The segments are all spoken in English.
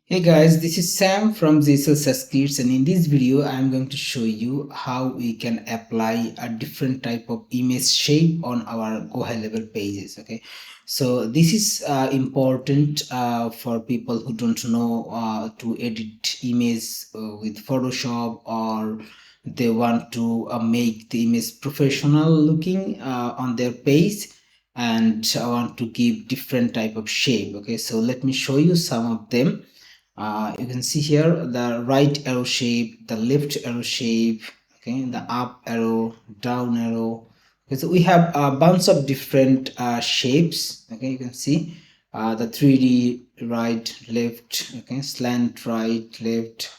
Hey guys, this is Sam from Ghlsaaskits, and in this video I am going to show you how we can apply a different type of image shape on our GoHighLevel pages. Okay, so this is important for people who don't know to edit image with Photoshop, or they want to make the image professional looking on their page, and I want to give different type of shape. Okay, so let me show you some of them. You can see here the right arrow shape, the left arrow shape, okay, the up arrow, down arrow. Okay, so we have a bunch of different shapes. Okay, you can see the 3D right, left, okay, slant right, left,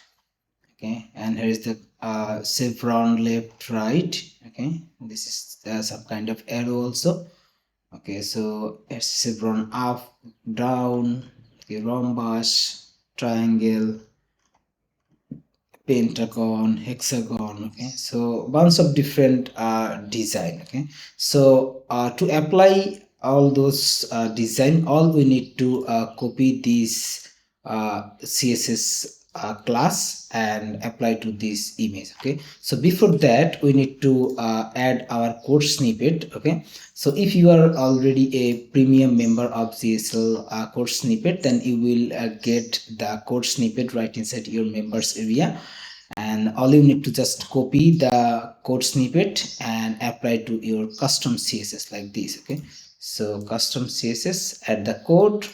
okay, and here is the chevron left, right. Okay, this is some kind of arrow also. Okay, so it's chevron up, down, okay, rhombus, triangle, pentagon, hexagon. Okay, so bunch of different design. Okay, so to apply all those design, all we need to copy this css class and apply to this image. Okay, so before that we need to add our code snippet. Okay, so if you are already a premium member of GHL code snippet, then you will get the code snippet right inside your members area, and all you need to just copy the code snippet and apply to your custom css like this. Okay, so custom css, add the code.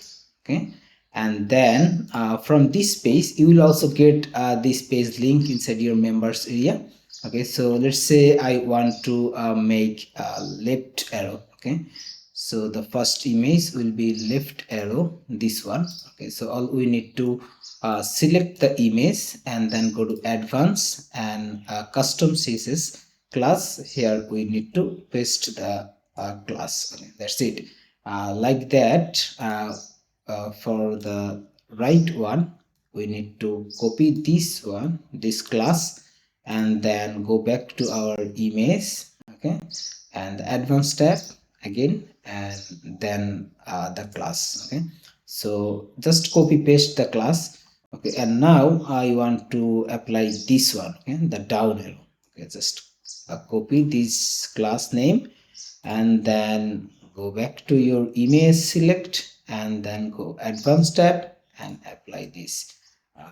Okay, and then from this page you will also get this page link inside your members area. Okay, so let's say I want to make a left arrow. Okay, so the first image will be left arrow, this one. Okay, so all we need to select the image and then go to advanced and custom css class. Here we need to paste the class. Okay, that's it. Like that, for the right one we need to copy this one, this class, and then go back to our image. Okay, and the advanced tab again, and then the class. Okay, so just copy paste the class. Okay, and now I want to apply this one. Okay, the down arrow. Okay, just copy this class name and then go back to your image, select, and then go advanced tab and apply this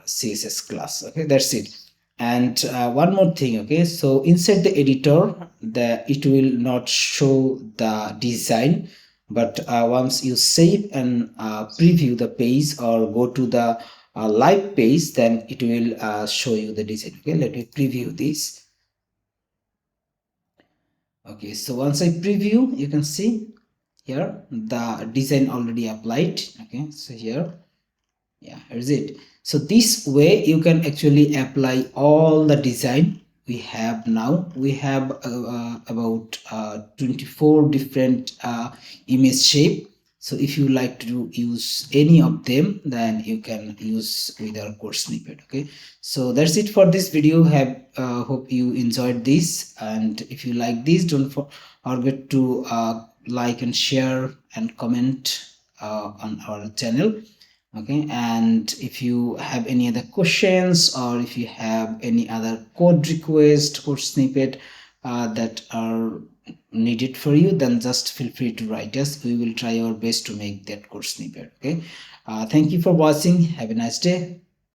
css class. Okay, that's it. And one more thing. Okay, so inside the editor, it will not show the design, but once you save and preview the page or go to the live page, then it will show you the design. Okay, let me preview this. Okay, so once I preview, you can see here the design already applied. Okay, so here, yeah, here's it. So this way you can actually apply all the design we have. Now we have about 24 different image shape. So if you like to use any of them, then you can use with our code snippet. Okay, so that's it for this video. Hope you enjoyed this, and if you like this, don't forget to like and share and comment on our channel. Okay, and if you have any other questions, or if you have any other code request or snippet that are needed for you, then just feel free to write us. We will try our best to make that code snippet. Okay, thank you for watching. Have a nice day.